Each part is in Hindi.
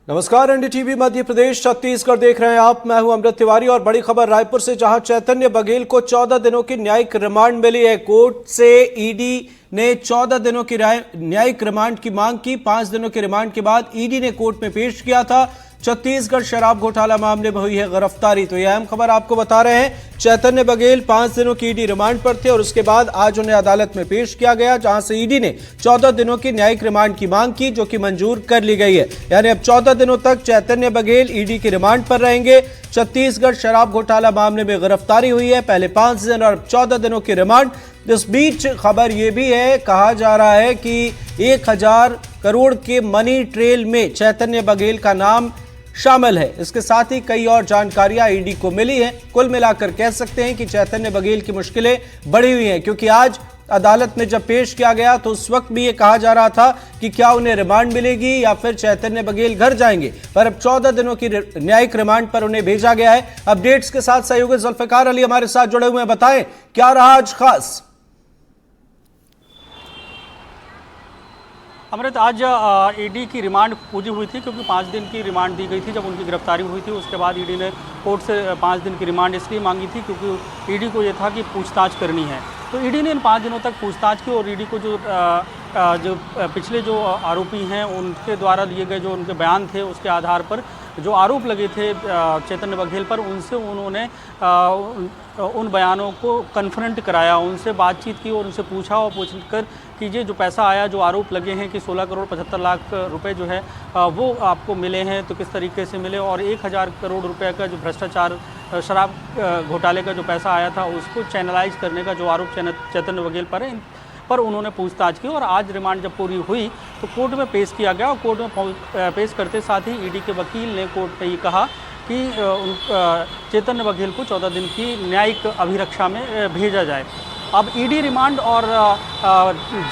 नमस्कार, एनडीटीवी मध्य प्रदेश छत्तीसगढ़ देख रहे हैं आप। मैं हूं अमृत तिवारी और बड़ी खबर रायपुर से, जहां चैतन्य बघेल को 14 दिनों की न्यायिक रिमांड मिली है। कोर्ट से ईडी ने 14 दिनों की न्यायिक रिमांड की मांग की। 5 दिनों के रिमांड के बाद ईडी ने कोर्ट में पेश किया था। छत्तीसगढ़ शराब घोटाला मामले में हुई है गिरफ्तारी। तो यह अहम खबर आपको बता रहे हैं। चैतन्य बघेल 5 दिनों की ईडी रिमांड पर थे और उसके बाद आज उन्हें अदालत में पेश किया गया, जहां से ईडी ने 14 दिनों की न्यायिक रिमांड की मांग की, जो कि मंजूर कर ली गई है। यानी अब 14 दिनों तक चैतन्य बघेल ईडी की रिमांड पर रहेंगे। छत्तीसगढ़ शराब घोटाला मामले में गिरफ्तारी हुई है, पहले 5 दिन और 14 दिनों की रिमांड। इस बीच खबर यह भी है, कहा जा रहा है कि 1000 करोड़ के मनी ट्रेल में चैतन्य बघेल का नाम शामिल है। इसके साथ ही कई और जानकारियां ईडी को मिली हैं। कुल मिलाकर कह सकते हैं कि चैतन्य बघेल की मुश्किलें बढ़ी हुई हैं, क्योंकि आज अदालत में जब पेश किया गया तो उस वक्त भी ये कहा जा रहा था कि क्या उन्हें रिमांड मिलेगी या फिर चैतन्य बघेल घर जाएंगे, पर अब 14 दिनों की न्यायिक रिमांड पर उन्हें भेजा गया है। अपडेट्स के साथ सहयोगी जुल्फिकार अली हमारे साथ जुड़े हुए हैं। बताएं, क्या रहा आज खास? अमृत, आज ईडी की रिमांड पूरी हुई थी, क्योंकि 5 दिन की रिमांड दी गई थी जब उनकी गिरफ्तारी हुई थी। उसके बाद ईडी ने कोर्ट से 5 दिन की रिमांड इसलिए मांगी थी क्योंकि ईडी को ये था कि पूछताछ करनी है। तो ईडी ने इन 5 दिनों तक पूछताछ की और ईडी को जो पिछले जो आरोपी हैं उनके द्वारा दिए गए जो उनके बयान थे, उसके आधार पर जो आरोप लगे थे चैतन्य बघेल पर, उनसे उन्होंने उन बयानों को कन्फ्रंट कराया, उनसे बातचीत की और उनसे पूछा और पूछकर कि ये जो पैसा आया, जो आरोप लगे हैं कि 16 करोड़ 75 लाख रुपए जो है वो आपको मिले हैं, तो किस तरीके से मिले, और 1000 करोड़ रुपए का जो भ्रष्टाचार शराब घोटाले का जो पैसा आया था उसको चैनलाइज करने का जो आरोप चैतन्य बघेल पर है, पर उन्होंने पूछताछ की। और आज रिमांड जब पूरी हुई तो कोर्ट में पेश किया गया और कोर्ट में पेश करते साथ ही ईडी के वकील ने कोर्ट में ये कहा कि चैतन्य बघेल को 14 दिन की न्यायिक अभिरक्षा में भेजा जाए। अब ईडी रिमांड और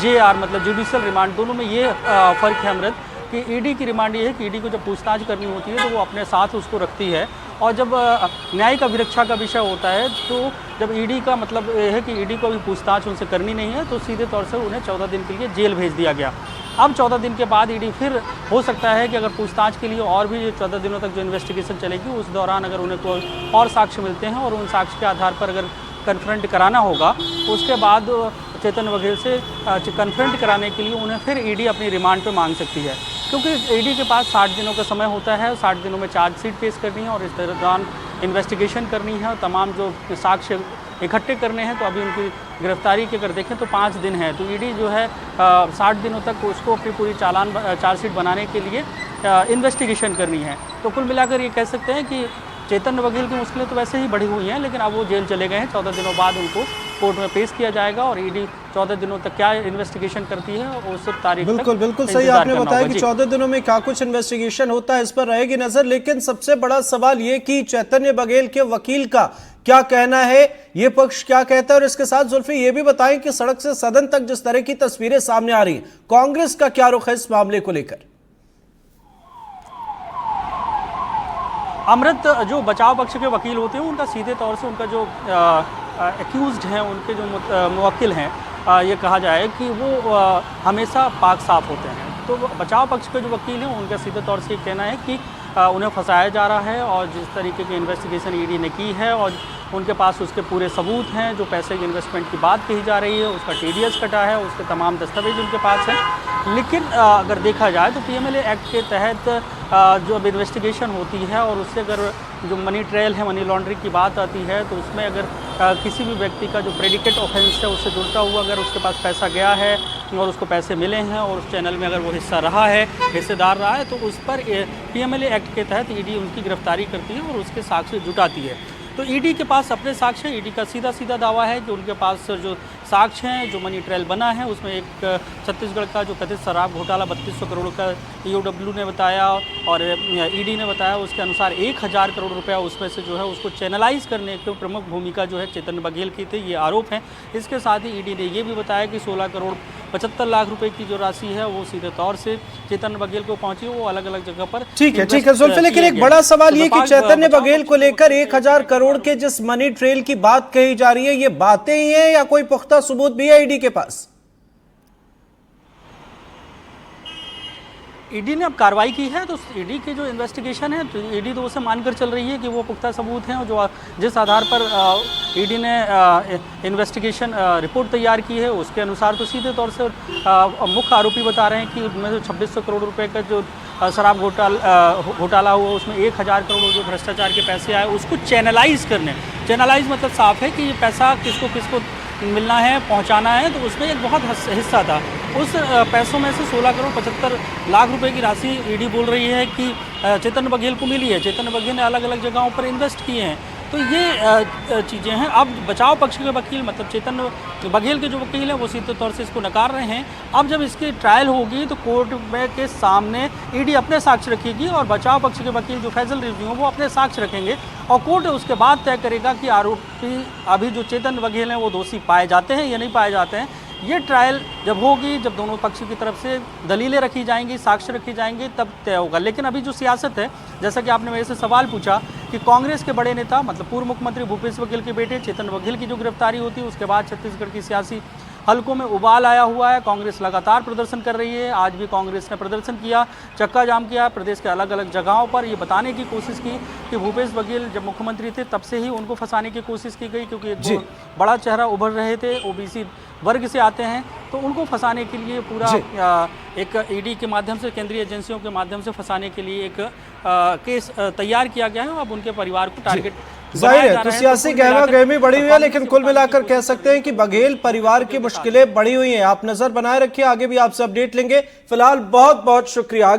जेआर मतलब जुडिशियल रिमांड, दोनों में ये फ़र्क है अमृत कि ईडी की रिमांड ये है कि ईडी को जब पूछताछ करनी होती है तो वो अपने साथ उसको रखती है, और जब न्यायिक अभिरक्षा का विषय होता है तो जब ईडी का मतलब ये है कि ईडी को अभी पूछताछ उनसे करनी नहीं है, तो सीधे तौर से उन्हें 14 दिन के लिए जेल भेज दिया गया। अब 14 दिन के बाद ईडी फिर हो सकता है कि अगर पूछताछ के लिए और भी 14 दिनों तक जो इन्वेस्टिगेशन चलेगी, उस दौरान अगर उन्हें कोई और साक्ष्य मिलते हैं और उन साक्ष्य के आधार पर अगर कन्फ्रंट कराना होगा, उसके बाद चैतन्य बघेल से कन्फ्रंट कराने के लिए उन्हें फिर ईडी अपनी रिमांड पे मांग सकती है, क्योंकि ईडी के पास 60 दिनों का समय होता है। 60 दिनों में चार्जशीट पेश करनी है और इस दौरान इन्वेस्टिगेशन करनी है, तमाम जो साक्ष्य इकट्ठे करने हैं। तो अभी उनकी गिरफ्तारी की अगर देखें तो 5 दिन है, तो ईडी जो है 60 दिनों तक उसको अपनी पूरी चार्जशीट बनाने के लिए इन्वेस्टिगेशन करनी है। तो कुल मिलाकर ये कह सकते हैं कि चैतन्य बघेल की मुश्किलें तो वैसे ही बढ़ी हुई हैं, लेकिन अब वो जेल चले गए हैं। 14 दिनों बाद उनको कोर्ट में पेश किया जाएगा और ईडी 14 दिनों तक क्या इन्वेस्टिगेशन करती है उस तारीख बिल्कुल सही आपने बताया कि 14 दिनों में क्या कुछ इन्वेस्टिगेशन होता है, इस पर रहेगी नजर। लेकिन सबसे बड़ा सवाल ये कि चैतन्य बघेल के वकील का क्या कहना है, ये पक्ष क्या कहता है, और इसके साथ जुल्फी ये भी बताएं कि सड़क से सदन तक जिस तरह की तस्वीरें सामने आ रही हैं, कांग्रेस का क्या रुख है इस मामले को लेकर? अमृत, जो बचाव पक्ष के वकील होते हैं उनका सीधे तौर से उनका जो एक्यूज्ड हैं, उनके जो मुवक्किल हैं, ये कहा जाए कि वो हमेशा पाक साफ होते हैं। तो बचाव पक्ष के जो वकील हैं उनका सीधे तौर से कहना है कि उन्हें फंसाया जा रहा है, और जिस तरीके की इन्वेस्टिगेशन ईडी ने की है और उनके पास उसके पूरे सबूत हैं, जो पैसे की इन्वेस्टमेंट की बात कही जा रही है, उसका टीडीएस कटा है, उसके तमाम दस्तावेज उनके पास हैं। लेकिन अगर देखा जाए तो पीएमएलए एक्ट के तहत जो अब इन्वेस्टिगेशन होती है और उससे अगर जो मनी ट्रेल है, मनी लॉन्ड्रिंग की बात आती है, तो उसमें अगर किसी भी व्यक्ति का जो प्रेडिकेट ऑफेंस है उससे जुड़ता हुआ अगर उसके पास पैसा गया है और उसको पैसे मिले हैं और उस चैनल में अगर वो हिस्सा रहा है, हिस्सेदार रहा है, तो उस पर पीएमएलए एक्ट के तहत ईडी उनकी गिरफ्तारी करती है और उसके साक्ष्य जुटाती है। तो ईडी के पास अपने साक्ष्य, ईडी का सीधा दावा है कि उनके पास जो साक्ष्य हैं, जो मनी ट्रेल बना है, उसमें एक छत्तीसगढ़ का जो कथित शराब घोटाला 3200 करोड़ का ईओडब्ल्यू ने बताया और ईडी ने बताया, उसके अनुसार 1000 करोड़ रुपया उसमें से जो है उसको चैनलाइज करने की प्रमुख भूमिका जो है चैतन्य बघेल की थी, ये आरोप है। इसके साथ ही ईडी ने ये भी बताया कि 16 करोड़ 75 लाख रुपए की जो राशि है वो सीधे तौर से चैतन्य बघेल को पहुंची, वो अलग अलग जगह पर। ठीक है जुल्फी, लेकिन एक बड़ा सवाल ये कि चैतन्य बघेल को लेकर 1000 करोड़ के जिस मनी ट्रेल की बात कही जा रही है, ये बातें ही हैं या कोई पुख्ता सबूत भी है ईडी के पास? ईडी ने अब कार्रवाई की है, तो ईडी की जो इन्वेस्टिगेशन है, तो ईडी तो उसे मानकर चल रही है कि वो पुख्ता सबूत हैं, और जो जिस आधार पर ईडी ने इन्वेस्टिगेशन रिपोर्ट तैयार की है उसके अनुसार तो सीधे तौर से मुख्य आरोपी बता रहे हैं कि उनमें से 2600 करोड़ रुपए का जो शराब घोटाला हुआ, उसमें 1000 करोड़ जो भ्रष्टाचार के पैसे आए उसको चैनलाइज करने, चैनलाइज मतलब साफ है कि ये पैसा किसको किसको मिलना है, पहुंचाना है, तो उसमें एक बहुत हिस्सा था। उस पैसों में से 16 करोड़ 75 लाख रुपए की राशि ईडी बोल रही है कि चेतन बघेल को मिली है। चेतन बघेल ने अलग अलग जगहों पर इन्वेस्ट किए हैं। तो ये चीज़ें हैं। अब बचाव पक्ष के वकील, मतलब चेतन बघेल के जो वकील हैं, वो सीधे तौर से इसको नकार रहे हैं। अब जब इसकी ट्रायल होगी तो कोर्ट में के सामने ईडी अपने साक्ष्य रखेगी और बचाव पक्ष के वकील जो फैजल रिजवी हैं वो अपने साक्ष्य रखेंगे, और कोर्ट उसके बाद तय करेगा कि आरोपी अभी जो चेतन बघेल हैं वो दोषी पाए जाते हैं या नहीं पाए जाते हैं। ये ट्रायल जब होगी, जब दोनों पक्ष की तरफ से दलीलें रखी जाएंगी, साक्ष्य रखे जाएंगे, तब तय होगा। लेकिन अभी जो सियासत है, जैसा कि आपने मेरे से सवाल पूछा कि कांग्रेस के बड़े नेता, मतलब पूर्व मुख्यमंत्री भूपेश बघेल के बेटे चेतन बघेल की जो गिरफ्तारी होती है, उसके बाद छत्तीसगढ़ की सियासी हलकों में उबाल आया हुआ है। कांग्रेस लगातार प्रदर्शन कर रही है। आज भी कांग्रेस ने प्रदर्शन किया, चक्का जाम किया प्रदेश के अलग अलग जगहों पर। ये बताने की कोशिश की कि भूपेश बघेल जब मुख्यमंत्री थे तब से ही उनको फंसाने की कोशिश की गई, क्योंकि एक बड़ा चेहरा उभर रहे थे, ओबीसी वर्ग से आते हैं, तो उनको फंसाने के लिए पूरा एक ईडी के माध्यम से, केंद्रीय एजेंसियों के माध्यम से फंसाने के लिए एक केस तैयार किया गया है। अब उनके परिवार को टारगेट जाहिर है तो सियासी गहमा गहमी बढ़ी हुई है, लेकिन कुल मिलाकर कह सकते हैं कि बघेल परिवार की मुश्किलें बढ़ी हुई हैं। आप नजर बनाए रखिए, आगे भी आपसे अपडेट लेंगे। फिलहाल बहुत बहुत शुक्रिया।